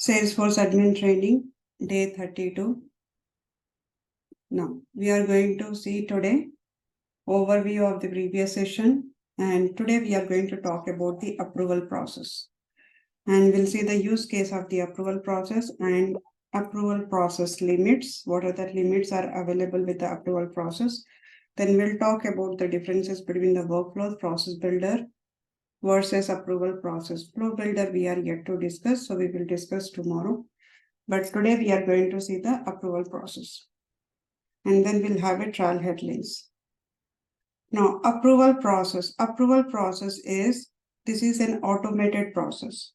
Salesforce admin training, day 32. Now, we are going to see today overview of the previous session, and today we are going to talk about the approval process. And we'll see the use case of the approval process and approval process limits. What are the limits are available with the approval process? Then we'll talk about the differences between the workflow process builder versus approval process. Flow builder we are yet to discuss, so we will discuss tomorrow. But today we are going to see the approval process. And then we'll have a trial headlines. Now, approval process. Approval process is, this is an automated process.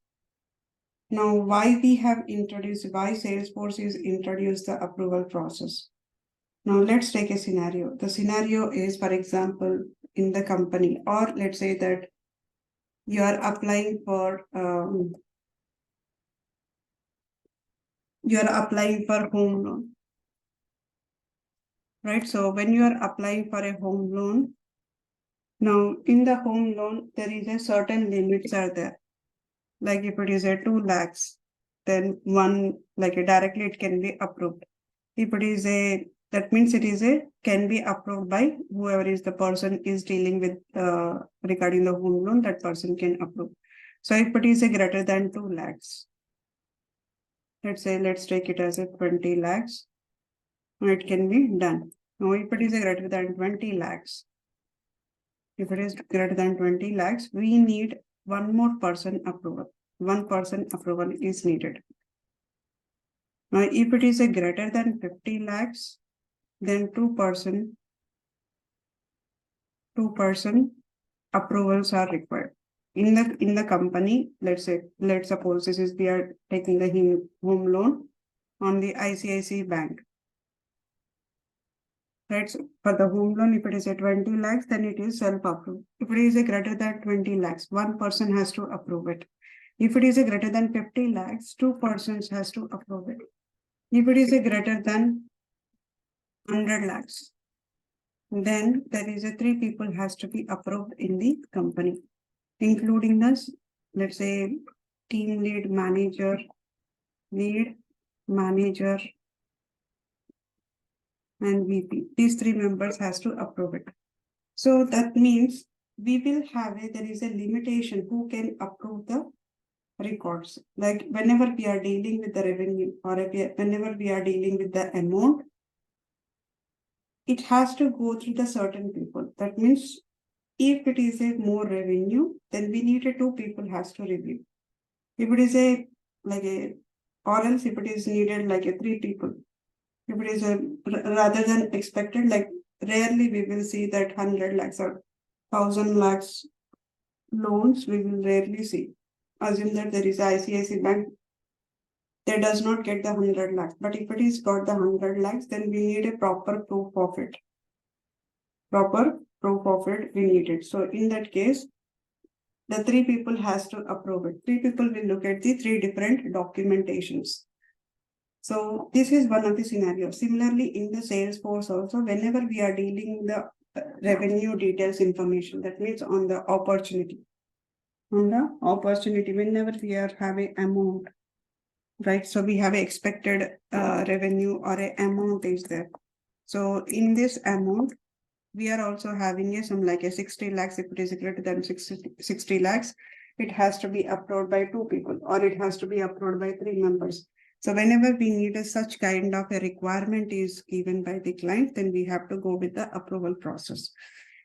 Now, why Salesforce is introduced the approval process. Now, let's take a scenario. The scenario is, for example, in the company, or let's say that you are applying for home loan, right? So when you are applying for a home loan, now in the home loan, there is a certain limits are there. Like if it is a 2 lakhs, then directly it can be approved. If it is that means can be approved by whoever is the person is dealing with regarding the home loan, that person can approve. So if it is a greater than 2 lakhs, let's take it as a 20 lakhs, it can be done. Now if it is a greater than 20 lakhs, if it is greater than 20 lakhs, we need one more person approval. One person approval is needed. Now, if it is a greater than 50 lakhs, then two person approvals are required. In the company, let's suppose this is we are taking the home loan on the ICICI Bank. Right, so for the home loan, if it is a 20 lakhs, then it is self-approved. If it is a greater than 20 lakhs, one person has to approve it. If it is a greater than 50 lakhs, two persons has to approve it. If it is a greater than 100 lakhs, then there is a 3 people has to be approved in the company, including this, let's say team lead, manager, and VP. These 3 members has to approve it. So that means we will have there is a limitation who can approve the records. Like whenever we are dealing with the revenue or whenever we are dealing with the amount, it has to go through the certain people. That means if it is a more revenue, then we need 2 people has to review. If it is or else if it is needed 3 people. If it is rather than expected, rarely we will see that 100 lakhs or 1000 lakhs loans, we will rarely see. Assume that there is ICICI Bank, they does not get the 100 lakhs. But if it is got the 100 lakhs, then we need a proper proof of it. We need it. So in that case, the 3 people has to approve it. 3 people will look at the 3 different documentations. So this is one of the scenarios. Similarly, in the Salesforce also, whenever we are dealing the revenue details information, that means on the opportunity, whenever we are having amount, right? So we have expected revenue or a amount is there. So in this amount, we are also having some a 60 lakhs. If it is greater than 60 lakhs, it has to be approved by 2 people or it has to be approved by 3 members. So whenever we need such kind of a requirement is given by the client, then we have to go with the approval process.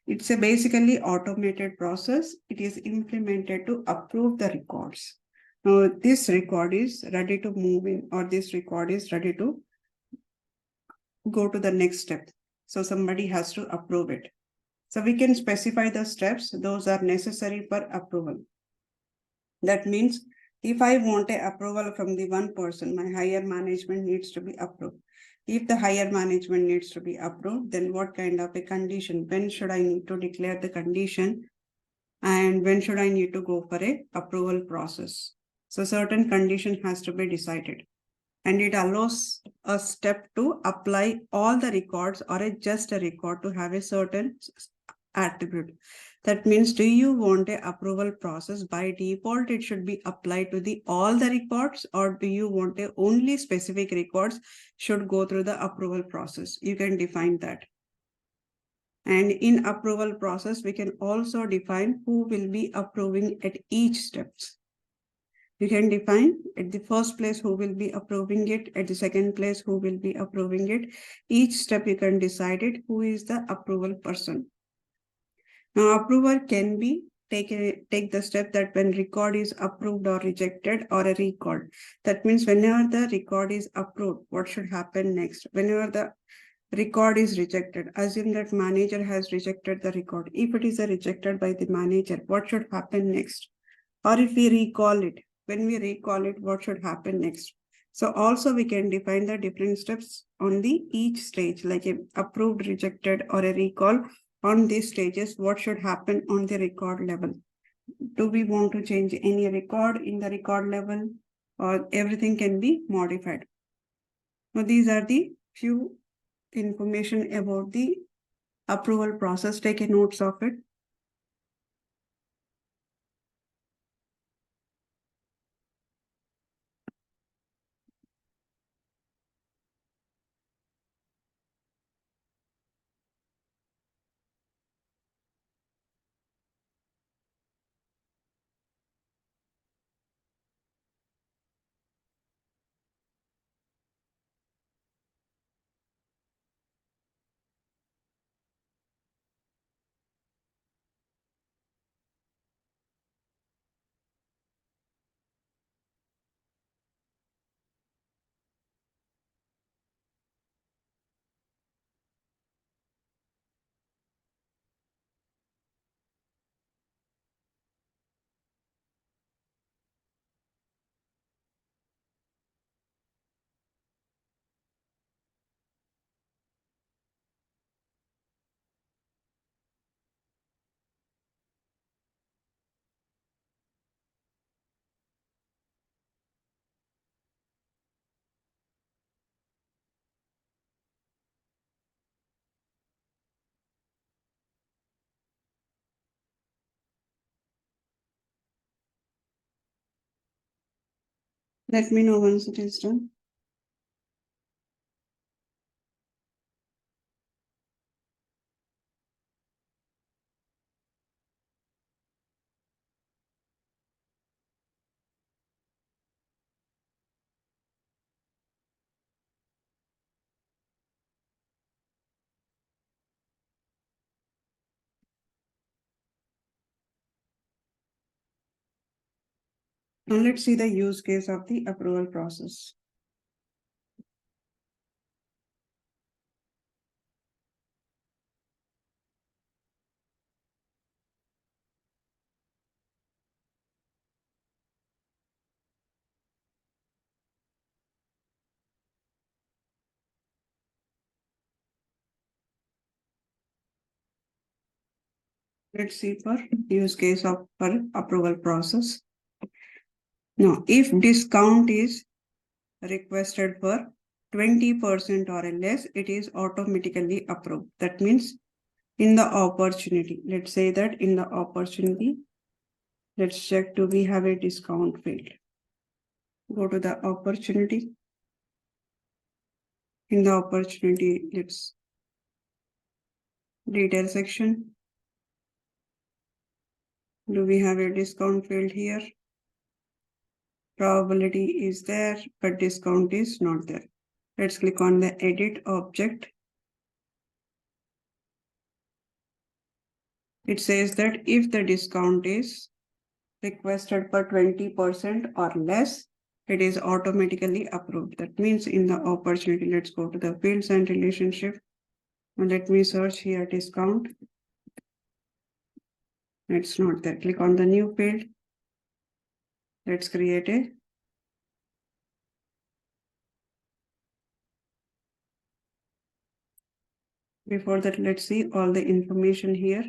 It's a basically automated process. It is implemented to approve the records. Now this record is ready to move in, or this record is ready to go to the next step. So somebody has to approve it. So we can specify the steps. Those are necessary for approval. That means if I want an approval from the one person, my higher management needs to be approved. If the higher management needs to be approved, then what kind of a condition? When should I need to declare the condition? And when should I need to go for a approval process? So certain condition has to be decided. And it allows a step to apply all the records or just a record to have a certain attribute. That means, do you want a approval process by default? It should be applied to the all the records, or do you want a only specific records should go through the approval process? You can define that. And in approval process, we can also define who will be approving at each steps. You can define at the first place who will be approving it, at the second place who will be approving it. Each step you can decide it who is the approval person. Now, approver can be take the step that when record is approved or rejected or a recalled. That means whenever the record is approved, what should happen next? Whenever the record is rejected, assume that manager has rejected the record. If it is rejected by the manager, what should happen next? Or if we recall it, when we recall it, what should happen next? So also we can define the different steps on the each stage, like a approved, rejected, or a recall. On these stages, what should happen on the record level? Do we want to change any record in the record level, or everything can be modified? Now, these are the few information about the approval process. Take a notes of it. Let me know once it is done. Now let's see the use case of the approval process. Let's see for use case of for approval process. Now, if discount is requested for 20% or less, it is automatically approved. That means in the opportunity, let's say that in the opportunity, let's check, do we have a discount field? Go to the opportunity. In the opportunity, let's detail section. Do we have a discount field here? Probability is there, but discount is not there. Let's click on the edit object. It says that if the discount is requested for 20% or less, it is automatically approved. That means in the opportunity, let's go to the fields and relationship. And let me search here discount. It's not there. Click on the new field. Let's create a before that, let's see all the information here.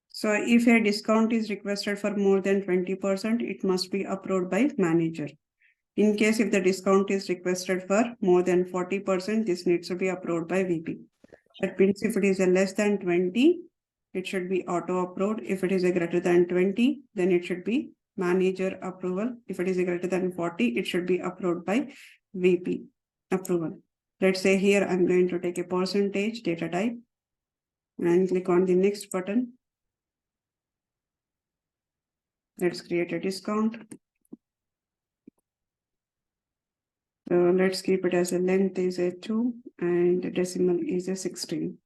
So if a discount is requested for more than 20%, it must be approved by manager. In case if the discount is requested for more than 40%, this needs to be approved by VP. That means if it is a less than 20, it should be auto approved. If it is a greater than 20, then it should be manager approval. If it is a greater than 40, it should be approved by VP approval. Let's say here I'm going to take a percentage data type and click on the next button. Let's create a discount. So let's keep it as a length is a 2 and the decimal is a 16.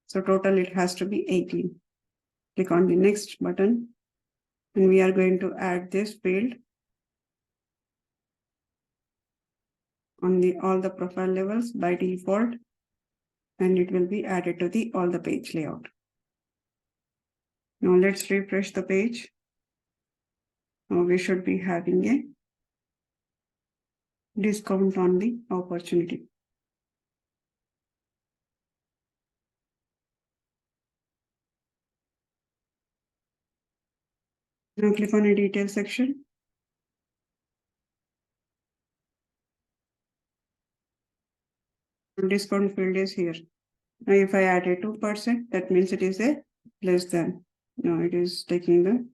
So total it has to be 18. Click on the next button and we are going to add this field on the all the profile levels by default, and it will be added to the all the page layout. Now let's refresh the page. Now we should be having a discount on the opportunity. Now click on a detail section. Discount field is here. Now if I add a 2%, that means it is a less than. Now it is taking the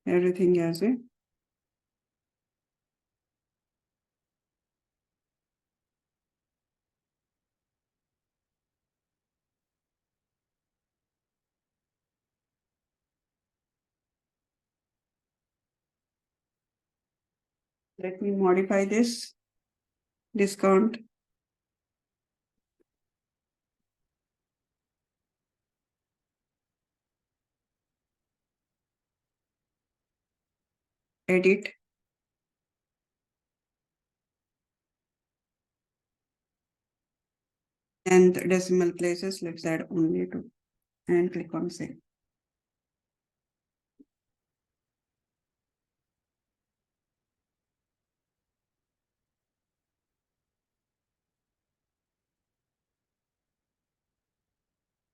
everything as a let me modify this discount. Edit. And decimal places, let's add only 2 and click on save.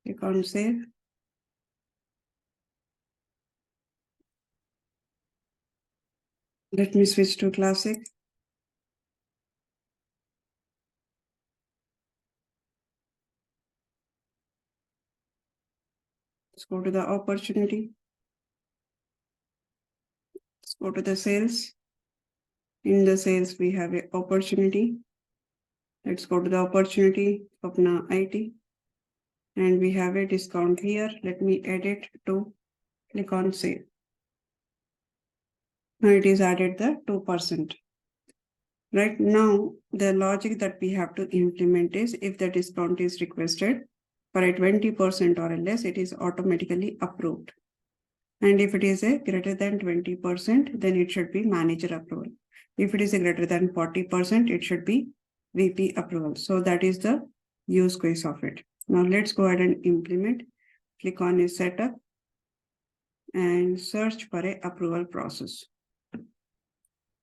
Click on save. Let me switch to classic. Let's go to the opportunity. Let's go to the sales. In the sales, we have a opportunity. Let's go to the opportunity, Apna IT. And we have a discount here. Let me edit to click on save. Now it is added the 2%. Right now, the logic that we have to implement is if the discount is requested for a 20% or less, it is automatically approved. And if it is a greater than 20%, then it should be manager approval. If it is a greater than 40%, it should be VP approval. So that is the use case of it. Now let's go ahead and implement. Click on a setup and search for a approval process.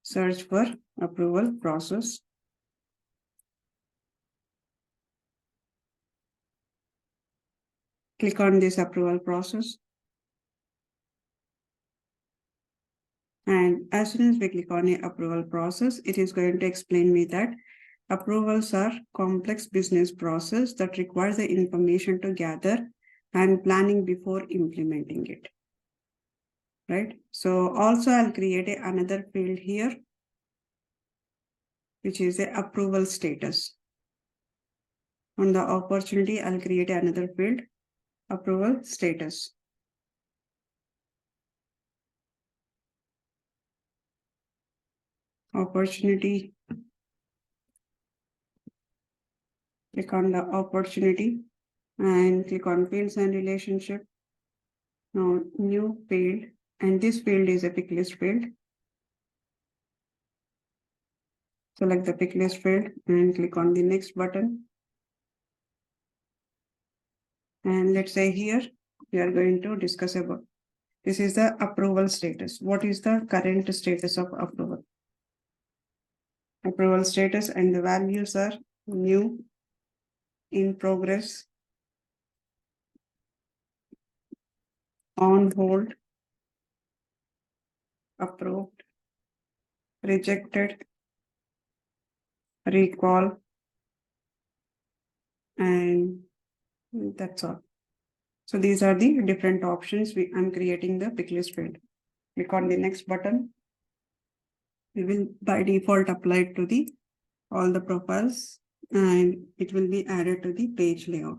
Search for approval process. Click on this approval process. And as soon as we click on a approval process, it is going to explain me that approvals are complex business process that requires the information to gather and planning before implementing it. Right? So also I'll create another field here, which is a approval status. On the opportunity, I'll create another field, approval status. Opportunity. Click on the opportunity and click on fields and relationship. Now new field, and this field is a pick list field. Select the pick list field and click on the next button. And let's say here, we are going to discuss about, this is the approval status. What is the current status of approval? Approval status and the values are new, in progress, on hold, approved, rejected, recall, and That's all. So these are the different options. I'm creating the pick list field. Click on the next button. We will by default apply it to the all the profiles and it will be added to the page layout.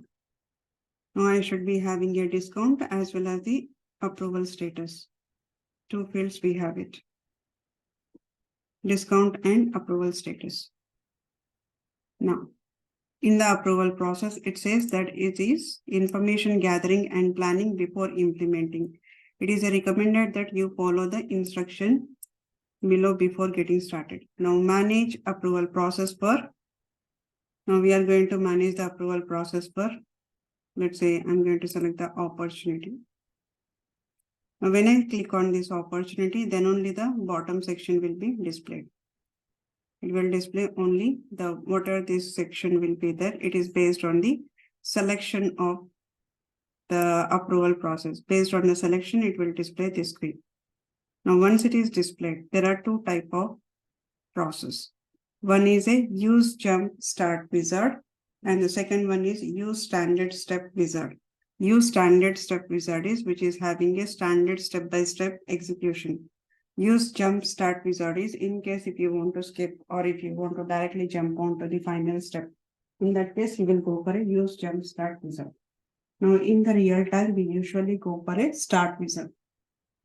Now I should be having a discount as well as the approval status. Two fields we have it. Discount and approval status. Now, in the approval process, it says that it is information gathering and planning before implementing. It is recommended that you follow the instruction below before getting started. Now, manage approval process for. Now, we are going to manage the approval process for. Let's say I'm going to select the opportunity. Now, when I click on this opportunity, then only the bottom section will be displayed. It will display only the whatever this section will be there. It is based on the selection of the approval process. Based on the selection, it will display this screen. Now, once it is displayed, there are two types of process. One is a use jump start wizard, and the second one is use standard step wizard. Use standard step wizard is which is having a standard step-by-step execution. Use jump start wizard is in case if you want to skip or if you want to directly jump on to the final step. In that case, you will go for a use jump start wizard. Now, in the real time, we usually go for a start wizard.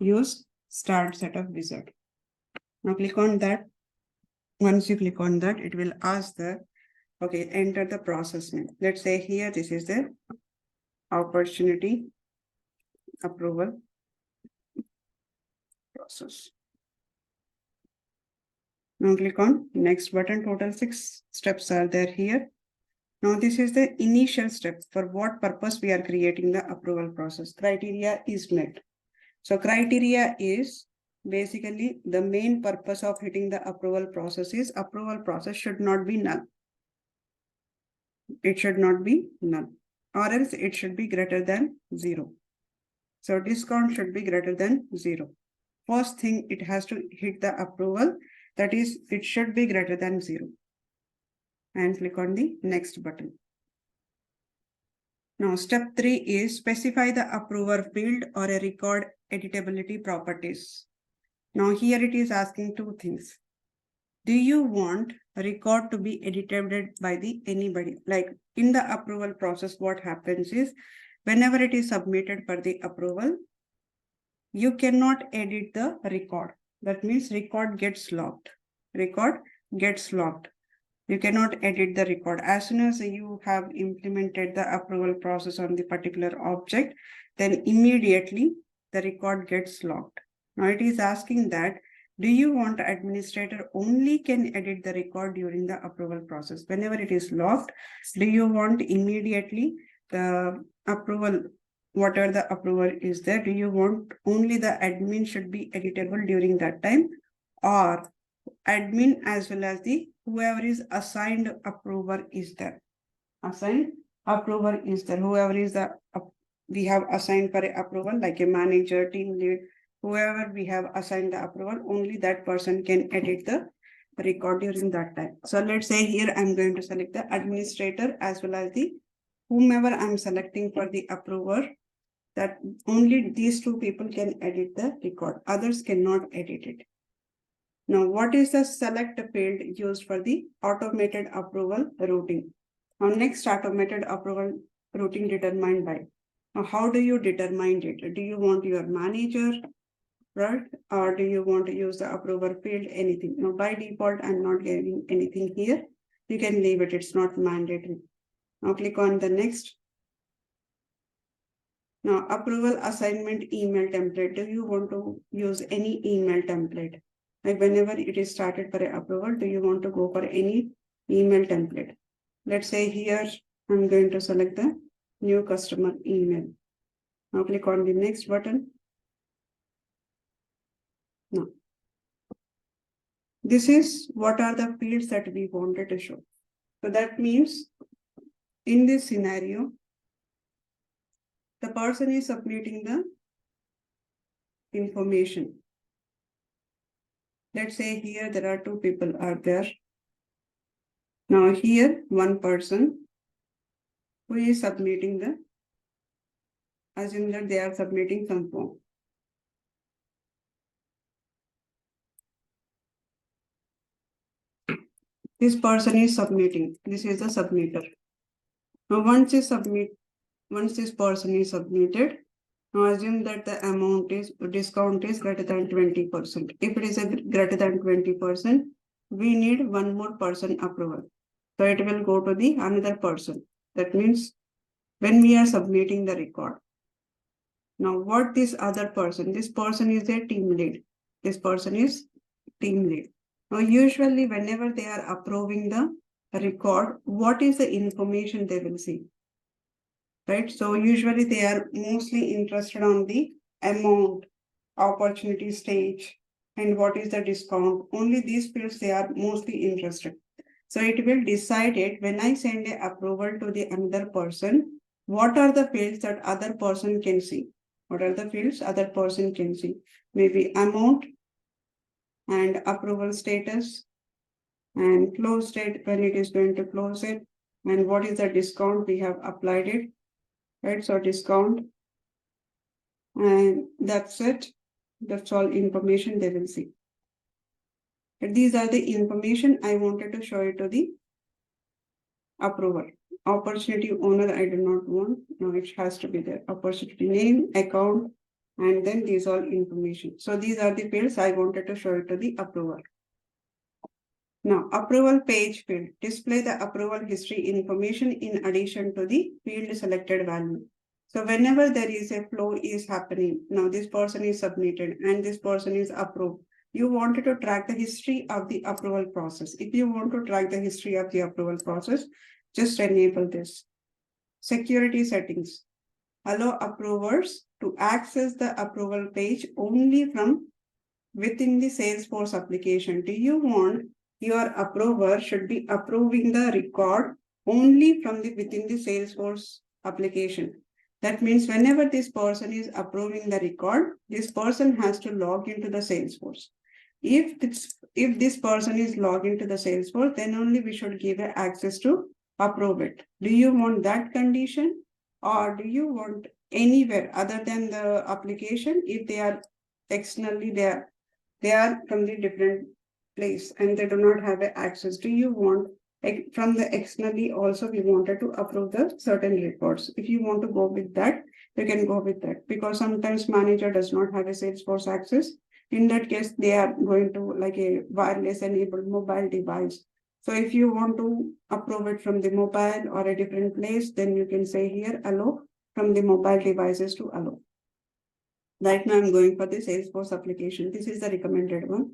Use start setup wizard. Now, click on that. Once you click on that, it will ask the, okay, enter the process name. Let's say here, this is the opportunity approval process. Now click on next button. Total 6 steps are there here. Now this is the initial step for what purpose we are creating the approval process. Criteria is met. So criteria is basically the main purpose of hitting the approval process is approval process should not be null. It should not be null or else it should be greater than 0. So discount should be greater than 0. First thing it has to hit the approval, that is it should be greater than 0. And click on the next button. Now step 3 is specify the approver field or a record editability properties. Now here it is asking two things. Do you want a record to be edited by the anybody? Like in the approval process, what happens is whenever it is submitted for the approval, you cannot edit the record. That means record gets locked. Record gets locked. You cannot edit the record. As soon as you have implemented the approval process on the particular object, then immediately the record gets locked. Now it is asking that, do you want administrator only can edit the record during the approval process? Whenever it is locked, do you want immediately the approval, whatever the approval is there, do you want only the admin should be editable during that time, or admin as well as the whoever is assigned approver is there? Assigned approver is there. Whoever is the we have assigned for a approval, like a manager, team lead, whoever we have assigned the approval, only that person can edit the record during that time. So let's say here I'm going to select the administrator as well as the whomever I'm selecting for the approver, that only these two people can edit the record. Others cannot edit it. Now, what is the select field used for the automated approval routing? Now, next automated approval routing determined by. Now, how do you determine it? Do you want your manager, right? Or do you want to use the approval field, anything? Now, by default, I'm not getting anything here. You can leave it, it's not mandatory. Now, click on the next. Now, approval assignment email template. Do you want to use any email template? Like whenever it is started for an approval, do you want to go for any email template? Let's say here, I'm going to select the new customer email. Now click on the next button. Now, this is what are the fields that we wanted to show. So that means in this scenario, the person is submitting the information. Let's say here there are two people are there. Now here one person Who is submitting the, assume that they are submitting some form. This person is submitting. This is the submitter. Now once this person is submitted, now assume that the discount is greater than 20%. If it is a greater than 20%, we need one more person approval. So it will go to the another person. That means when we are submitting the record. Now what this other person, this person is a team lead. This person is team lead. Now usually whenever they are approving the record, what is the information they will see? Right? So usually they are mostly interested on the amount, opportunity stage, and what is the discount. Only these fields they are mostly interested. So it will decide it when I send a approval to the another person, what are the fields that other person can see? What are the fields other person can see? Maybe amount and approval status and close date when it is going to close it, and what is the discount we have applied it, right? So discount, and that's it. That's all information they will see. And these are the information I wanted to show you to the approval. Opportunity owner, I do not want. No, it has to be there. Opportunity name, account, and then these all information. So these are the fields I wanted to show you to the approval. Now, approval page field, display the approval history information in addition to the field selected value. So whenever there is a flow is happening, now this person is submitted and this person is approved. You wanted to track the history of the approval process. If you want to track the history of the approval process, just enable this. Security settings. Allow approvers to access the approval page only from within the Salesforce application. Do you want your approver should be approving the record only from within the Salesforce application? That means whenever this person is approving the record, this person has to log into the Salesforce. If this person is logged into the Salesforce, then only we should give access to approve it. Do you want that condition, or do you want anywhere other than the application? If they are externally there, they are from the different place and they do not have access. Do you want from the externally also we wanted to approve the certain reports? If you want to go with that, you can go with that, because sometimes manager does not have a Salesforce access. In that case, they are going to like a wireless enabled mobile device. So if you want to approve it from the mobile or a different place, then you can say here allow from the mobile devices to allow. Right now I'm going for the Salesforce application. This is the recommended one.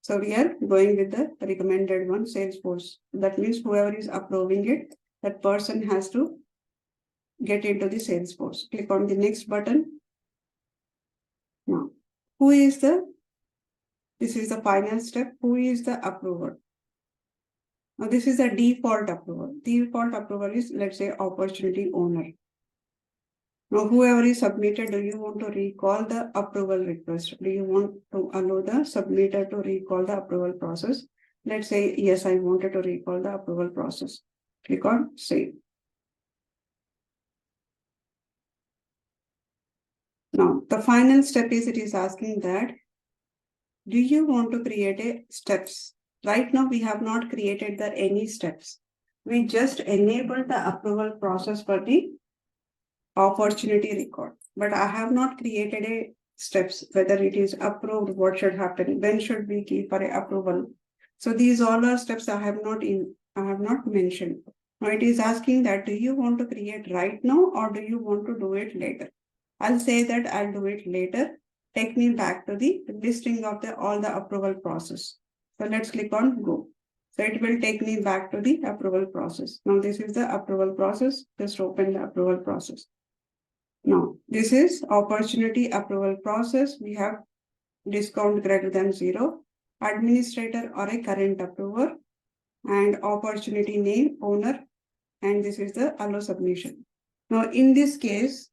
So we are going with the recommended one, Salesforce. That means whoever is approving it, that person has to get into the Salesforce. Click on the next button. Now, this is the final step. Who is the approver? Now this is the default approver. Default approver is, let's say, opportunity owner. Now, whoever is submitted, do you want to recall the approval request? Do you want to allow the submitter to recall the approval process? Let's say, yes, I wanted to recall the approval process. Click on save. Now, the final step is it is asking that, do you want to create a steps? Right now, we have not created any steps. We just enabled the approval process for the opportunity record, but I have not created a steps, whether it is approved, what should happen, when should we give for a approval. So these all are steps I have not mentioned. Now it is asking that, do you want to create right now or do you want to do it later? I'll say that I'll do it later. Take me back to the listing of all the approval process. So let's click on go. So it will take me back to the approval process. Now this is the approval process. Just open the approval process. Now, this is opportunity approval process. We have discount greater than 0, administrator or a current approver, and opportunity name, owner, and this is the allow submission. Now, in this case,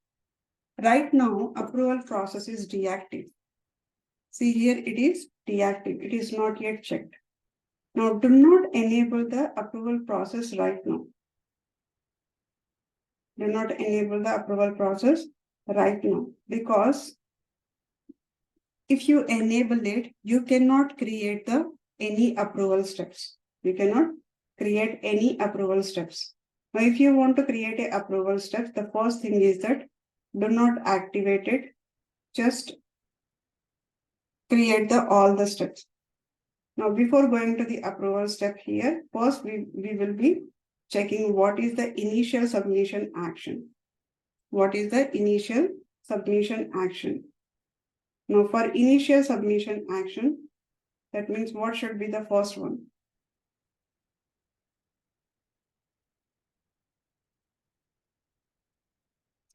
right now, approval process is deactive. See here, it is deactive. It is not yet checked. Now, do not enable the approval process right now. Do not enable the approval process right now, because if you enable it, you cannot create any approval steps. You cannot create any approval steps. Now, if you want to create a approval steps, the first thing is that do not activate it. Just create all the steps. Now, before going to the approval step here, first we will be checking what is the initial submission action. What is the initial submission action? Now, for initial submission action, that means what should be the first one?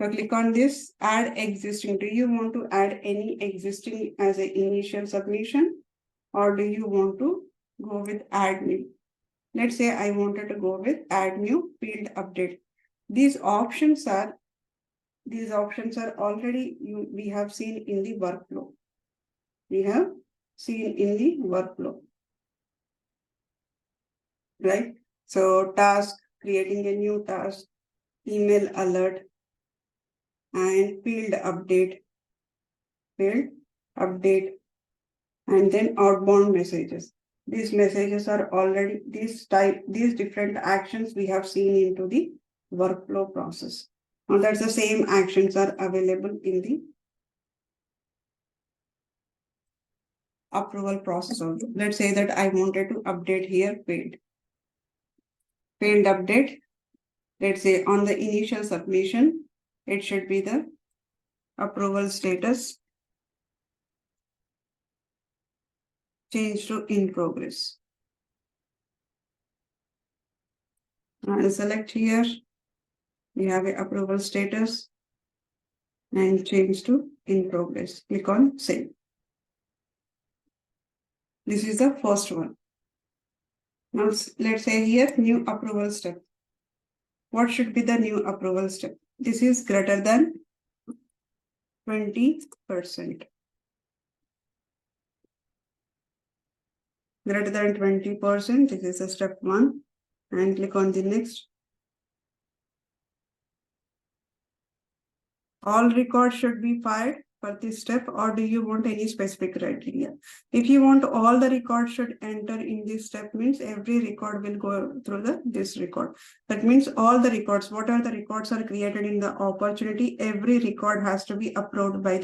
So click on this, add existing. Do you want to add any existing as an initial submission, or do you want to go with add new? Let's say I wanted to go with add new field update. These options are already we have seen in the workflow. We have seen in the workflow, right? So task, creating a new task, email alert, and field update, and then outbound messages. These messages are already these different actions we have seen into the workflow process. Now that's the same actions are available in the approval process also. Let's say that I wanted to update here field update. Let's say on the initial submission, it should be the approval status change to in progress. I'll select here. We have a approval status and change to in progress. Click on save. This is the first one. Now let's say here new approval step. What should be the new approval step? This is greater than 20%. Greater than 20%. This is a step 1. And click on the next. All records should be filed for this step, or do you want any specific criteria? If you want all the records should enter in this step, means every record will go through this record. That means all the records, whatever the records are created in the opportunity, every record has to be approved by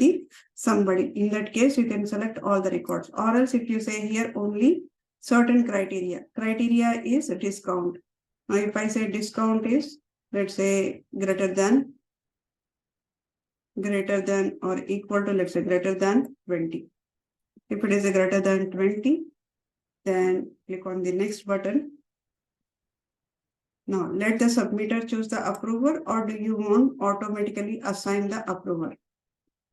somebody. In that case, you can select all the records. Or else if you say here only certain criteria is discount. Now if I say discount is, let's say greater than or equal to, let's say greater than 20. If it is a greater than 20, then click on the next button. Now let the submitter choose the approver, or do you want automatically assign the approver?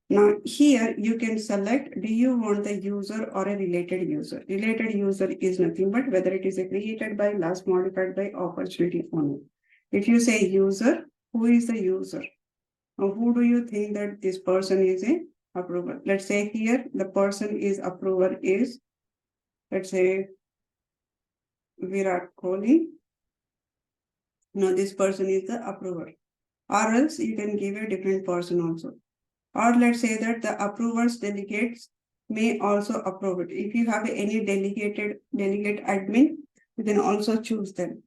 Now here you can select, do you want the user or a related user? Related user is nothing but whether it is a created by, last modified by, opportunity owner. If you say user, who is the user? Now, who do you think that this person is a approver? Let's say here the person is approver is, let's say Virat Kohli. Now this person is the approver. Or else you can give a different person also. Or let's say that the approvers delegates may also approve it. If you have any delegate admin, you can also choose them.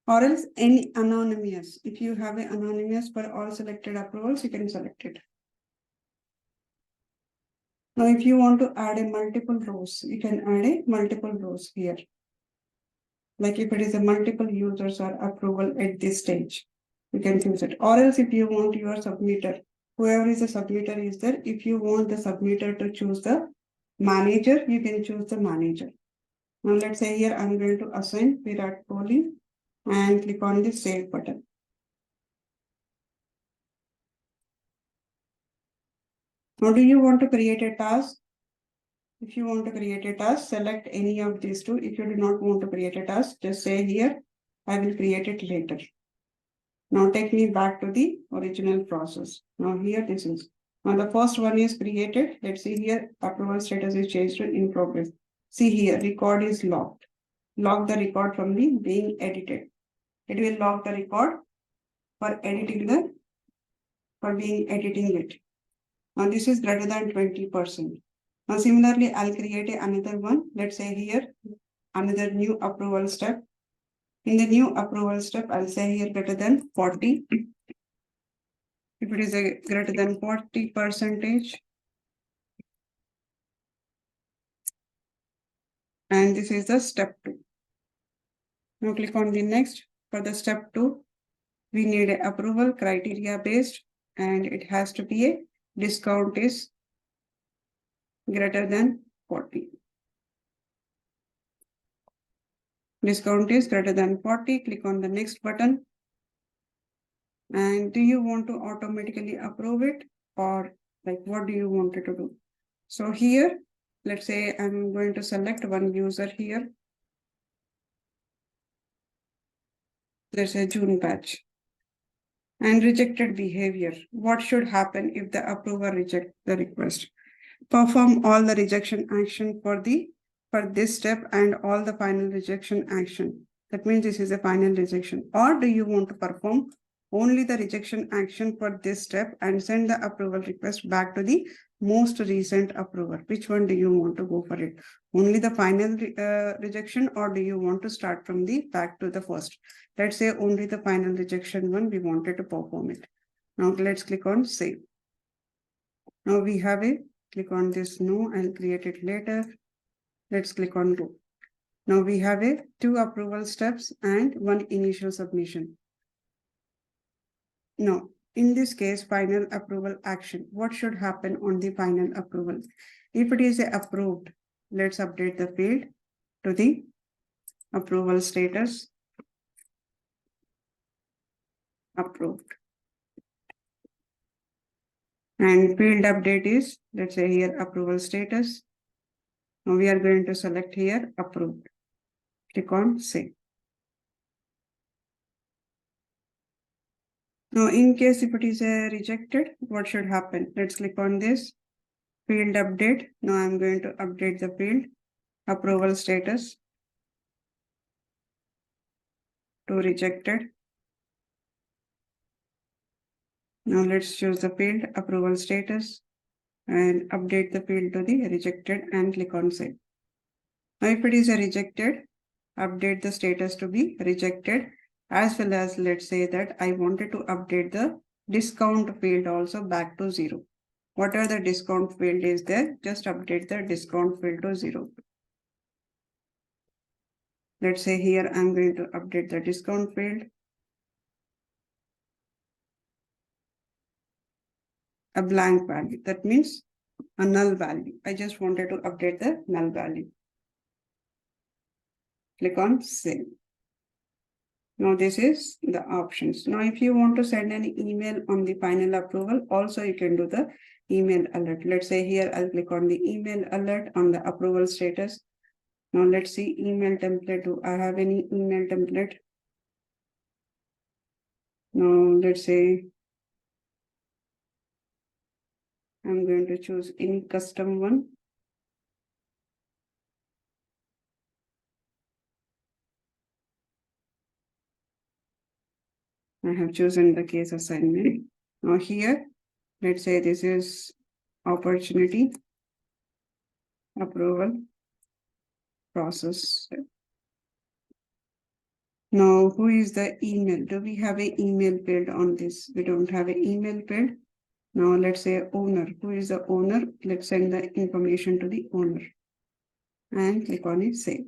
Or else any anonymous. If you have an anonymous for all selected approvals, you can select it. Now, if you want to add a multiple rows, you can add a multiple rows here. Like if it is a multiple users or approval at this stage, you can choose it. Or else if you want your submitter, whoever is the submitter is there, if you want the submitter to choose the manager, you can choose the manager. Now let's say here I'm going to assign Virat Kohli and click on the save button. Now do you want to create a task? If you want to create a task, select any of these two. If you do not want to create a task, just say here, I will create it later. Now take me back to the original process. Now here this is. Now the first one is created. Let's see here, approval status is changed to in progress. See here, record is locked. Lock the record from the being edited. It will lock the record for being editing it. Now this is greater than 20%. Now similarly, I'll create another one. Let's say here, another new approval step. In the new approval step, I'll say here greater than 40. If it is a greater than 40%, and this is the step 2. Now click on the next. For the step 2, we need a approval criteria based, and it has to be a discount is greater than 40. Discount is greater than 40. Click on the next button. And do you want to automatically approve it, or like what do you want it to do? So here, let's say I'm going to select one user here. Let's say June batch. And rejected behavior. What should happen if the approver rejects the request? Perform all the rejection action for this step and all the final rejection action. That means this is a final rejection. Or do you want to perform only the rejection action for this step and send the approval request back to the most recent approver? Which one do you want to go for it? Only the final rejection, or do you want to start from the back to the first? Let's say only the final rejection one, we wanted to perform it. Now let's click on save. Now we have a click on this no, I'll create it later. Let's click on go. Now we have a 2 approval steps and 1 initial submission. Now, in this case, final approval action. What should happen on the final approval? If it is approved, let's update the field to the approval status. Approved. And field update is, let's say here, approval status. Now we are going to select here, approved. Click on save. Now, in case if it is rejected, what should happen? Let's click on this field update. Now I'm going to update the field approval status to rejected. Now let's choose the field approval status and update the field to the rejected and click on save. Now if it is rejected, update the status to be rejected, as well as let's say that I wanted to update the discount field also back to 0. Whatever the discount field is there, just update the discount field to 0. Let's say here I'm going to update the discount field. A blank value. That means a null value. I just wanted to update the null value. Click on save. Now this is the options. Now if you want to send an email on the final approval, also you can do the email alert. Let's say here I'll click on the email alert on the approval status. Now let's see email template. Do I have any email template? Now let's say I'm going to choose any custom one. I have chosen the case assignment. Now here, let's say this is opportunity approval process. Now, who is the email? Do we have an email field on this? We don't have an email field. Now, let's say owner. Who is the owner? Let's send the information to the owner and click on it, save.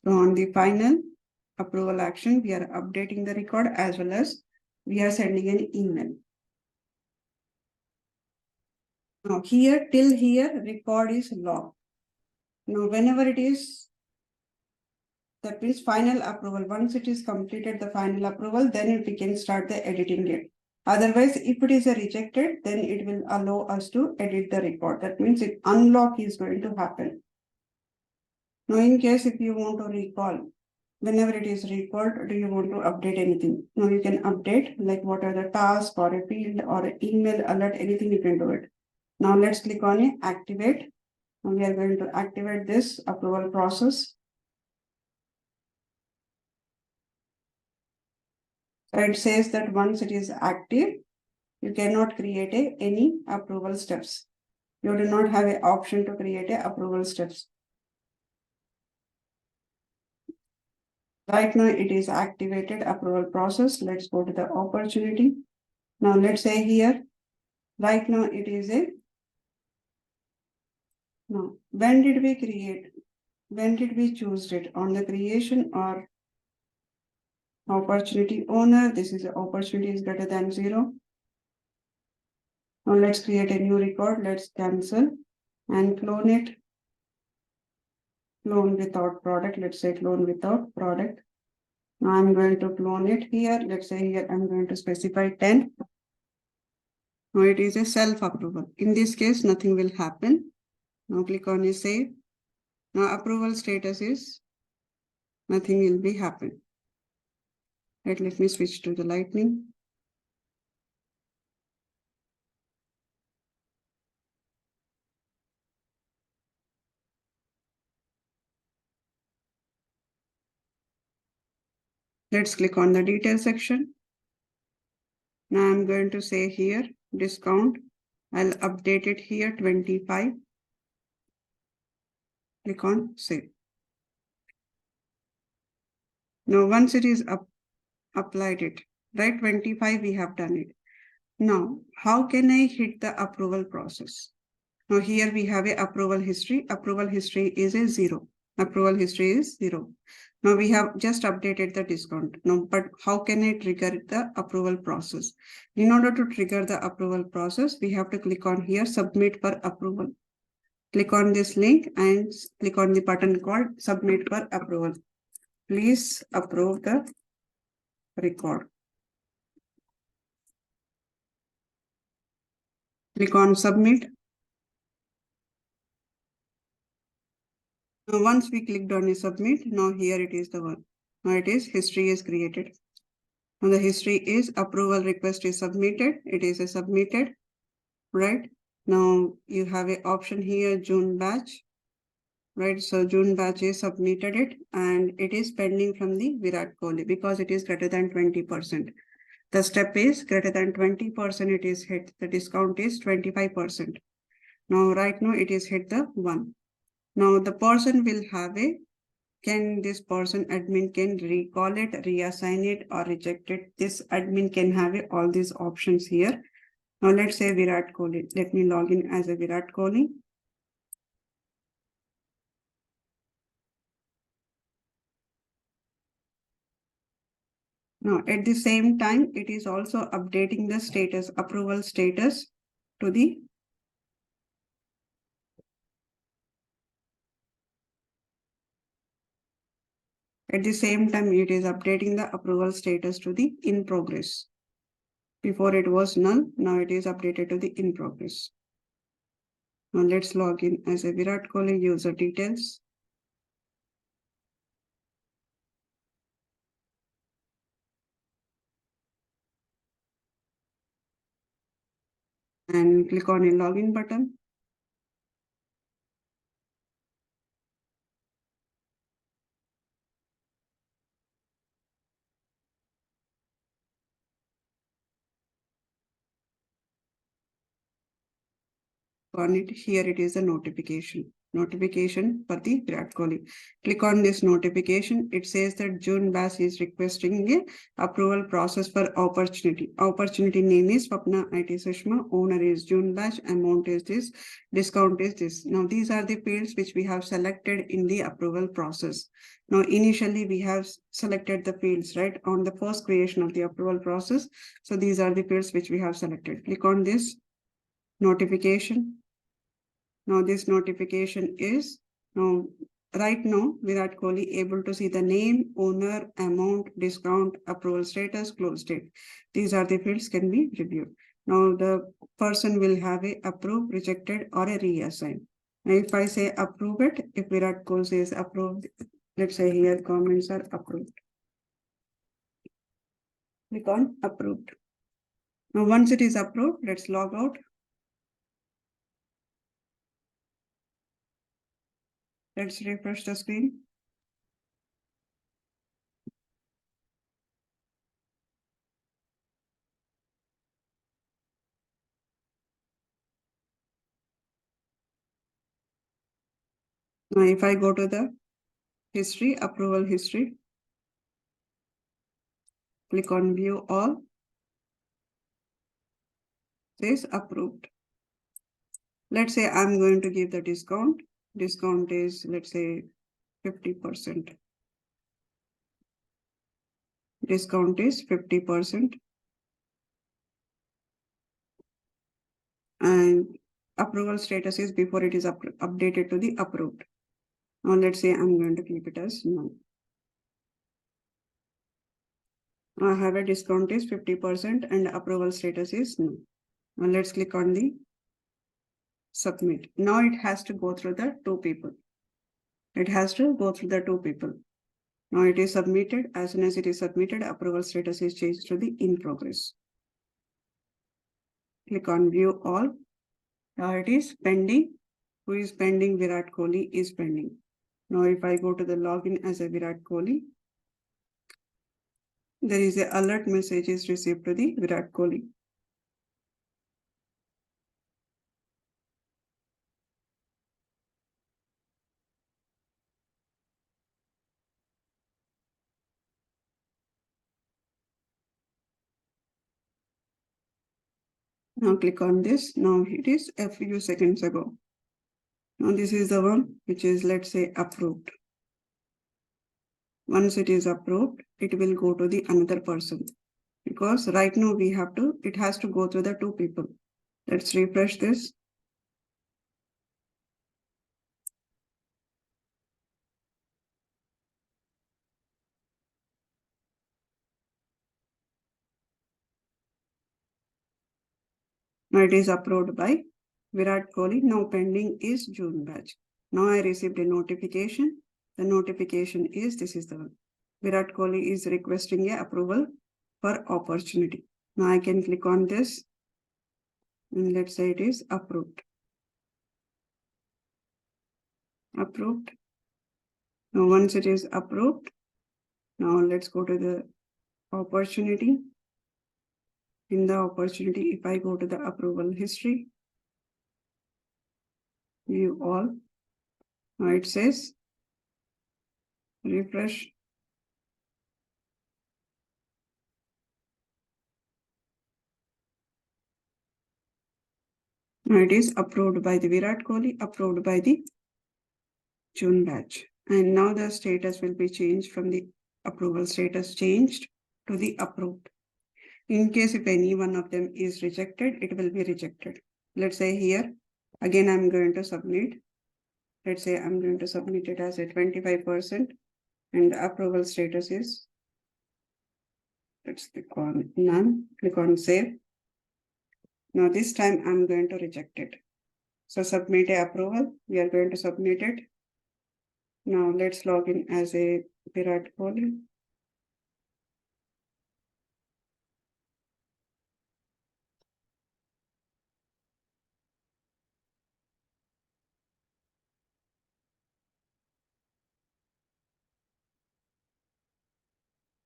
So on the final approval action, we are updating the record as well as we are sending an email. Now here, till here, record is locked. Now whenever it is, that means final approval. Once it is completed, the final approval, then we can start the editing it. Otherwise, if it is rejected, then it will allow us to edit the record. That means it unlock is going to happen. Now, in case if you want to recall, whenever it is recalled, do you want to update anything? Now you can update like what are the task or a field or an email alert, anything you can do it. Now let's click on it, activate. Now we are going to activate this approval process. It says that once it is active, you cannot create any approval steps. You do not have an option to create approval steps. Right now it is activated approval process. Let's go to the opportunity. Now let's say here, right now it is no. When did we create? When did we choose it? On the creation or opportunity owner? This is opportunity is greater than 0. Now let's create a new record. Let's cancel and clone it. Clone without product. Let's say clone without product. Now I'm going to clone it here. Let's say here I'm going to specify 10. Now it is a self-approval. In this case, nothing will happen. Now click on a save. Now approval status is nothing will be happen. Right, let me switch to the lightning. Let's click on the detail section. Now I'm going to say here discount. I'll update it here 25. Click on save. Now once it is applied it, right? 25 we have done it. Now how can I hit the approval process? Now here we have a approval history. Approval history is a 0. Approval history is 0. Now we have just updated the discount. Now, but how can I trigger the approval process? In order to trigger the approval process, we have to click on here, submit for approval. Click on this link and click on the button called submit for approval. Please approve the record. Click on submit. Now once we clicked on a submit, now here it is the one. Now it is history is created. Now the history is approval request is submitted. It is a submitted, right? Now you have an option here, June batch, right? So June batch is submitted it and it is pending from the Virat Kohli because it is greater than 20%. The step is greater than 20%, it is hit. The discount is 25%. Now right now it is hit the 1. Now the person will have a can this person admin can recall it, reassign it or reject it. This admin can have all these options here. Now let's say Virat Kohli. Let me log in as a Virat Kohli. Now at the same time, it is also updating the status, approval status to the at the same time, it is updating the approval status to the in progress. Before it was null, now it is updated to the in progress. Now let's log in as a Virat Kohli user details. And click on a login button. On it, here it is a notification for the Virat Kohli. Click on this notification. It says that June Bass is requesting a approval process for opportunity. Opportunity name is Swapna IT Sushma. Owner is June Bash. Amount is this. Discount is this. Now these are the fields which we have selected in the approval process. Now initially we have selected the fields right on the first creation of the approval process. So these are the fields which we have selected. Click on this notification. Now this notification is now right now Virat Kohli able to see the name, owner, amount, discount, approval status, close date. These are the fields can be reviewed. Now the person will have a approve, rejected or a reassign. Now if I say approve it, if Virat Kohli says approved, let's say here comments are approved. Click on approved. Now once it is approved, let's log out. Let's refresh the screen. Now, if I go to the history, approval history, click on view all, says approved. Let's say I'm going to give the discount. Discount is, let's say, 50%. Discount is 50%. And approval status is before it is updated to the approved. Now let's say I'm going to keep it as none. I have a discount is 50% and approval status is no. Now let's click on the submit. Now it has to go through the two people. It has to go through the two people. Now it is submitted. As soon as it is submitted, approval status is changed to the in progress. Click on view all. Now it is pending. Who is pending? Virat Kohli is pending. Now if I go to the login as a Virat Kohli, there is a alert message is received to the Virat Kohli. Now click on this. Now it is a few seconds ago. Now this is the one which is, let's say, approved. Once it is approved, it will go to the another person. Because right now it has to go through the two people. Let's refresh this. Now it is approved by Virat Kohli. Now pending is June batch. Now I received a notification. The notification is, this is the one. Virat Kohli is requesting a approval for opportunity. Now I can click on this and let's say it is approved. Approved. Now once it is approved, now let's go to the opportunity. In the opportunity, if I go to the approval history, view all, now it says refresh. Now it is approved by the Virat Kohli, approved by the June batch. And now the status will be changed from the approval status changed to the approved. In case if any one of them is rejected, it will be rejected. Let's say here, again, I'm going to submit. Let's say I'm going to submit it as a 25% and the approval status is, let's click on none, click on save. Now this time I'm going to reject it. So submit a approval, we are going to submit it. Now let's log in as a Virat Kohli.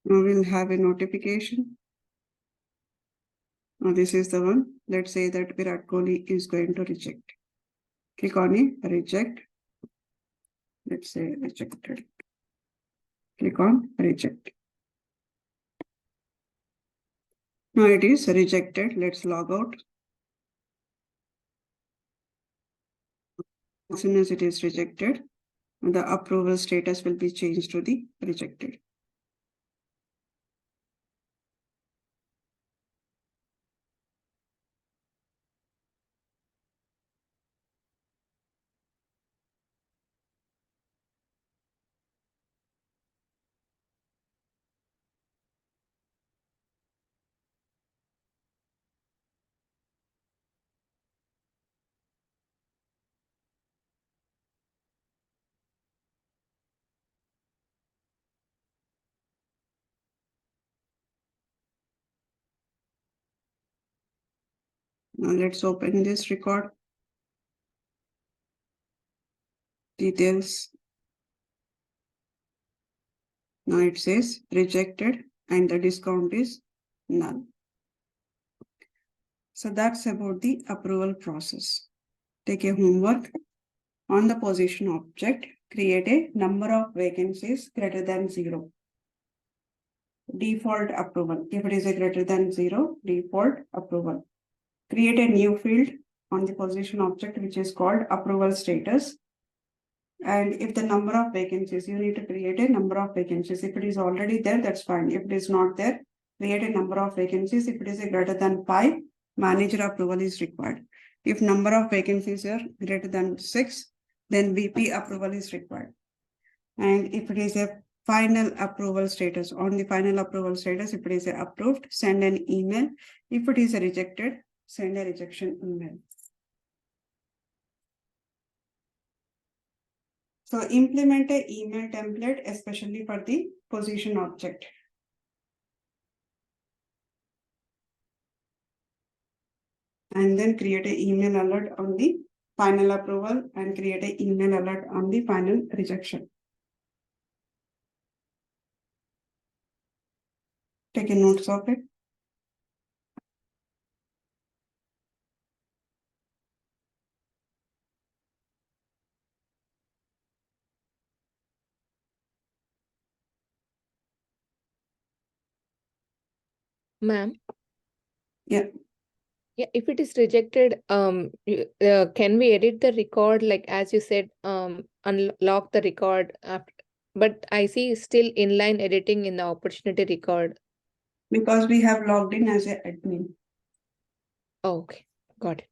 Now we'll have a notification. Now this is the one. Let's say that Virat Kohli is going to reject. Click on it, reject. Let's say rejected. Click on reject. Now it is rejected. Let's log out. As soon as it is rejected, the approval status will be changed to the rejected. Now let's open this record. Details. Now it says rejected and the discount is none. So that's about the approval process. Take a homework. On the position object, create a number of vacancies greater than 0. Default approval. If it is a greater than 0, default approval. Create a new field on the position object, which is called approval status. And if the number of vacancies, you need to create a number of vacancies. If it is already there, that's fine. If it is not there, create a number of vacancies. If it is a greater than 5, manager approval is required. If number of vacancies are greater than 6, then VP approval is required. And if it is a final approval status, on the final approval status, if it is approved, send an email. If it is rejected, send a rejection email. So implement a email template, especially for the position object. And then create an email alert on the final approval and create an email alert on the final rejection. Take a notes of it. Ma'am, Yeah. yeah, if it is rejected, can we edit the record? Like as you said, unlock the record after, but I see still inline editing in the opportunity record. Because we have logged in as an admin. Oh, okay, got it.